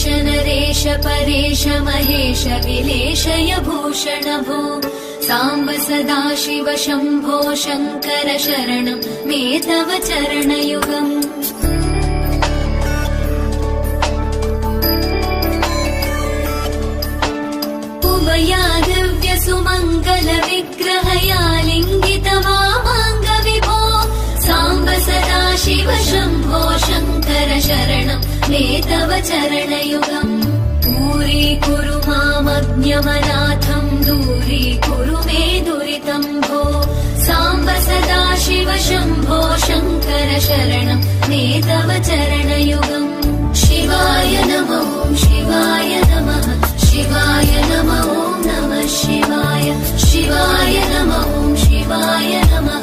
ईश नरेश परेश महेश विलेशय भूषण भो साम्ब सदाशिव शम्भो शङ्कर शरणं मे तव चरणयुगम् उभया दिव्य सुमङ्गल विग्रहया लिङ्गित वामाङ्ग विभो साम्ब सदाशिव शम्भो शङ्कर शरणं मे तव चरणयुगम् दूरीकुरु मामज्ञमनाथं दूरीकुरु मे दुरितं भो साम्ब सदाशिव शम्भो शङ्कर शरणं मे तव चरणयुगम् शिवाय नमः शिवाय नमः शिवाय नमः ॐ नमः शिवाय शिवाय नमः ॐ शिवाय नमः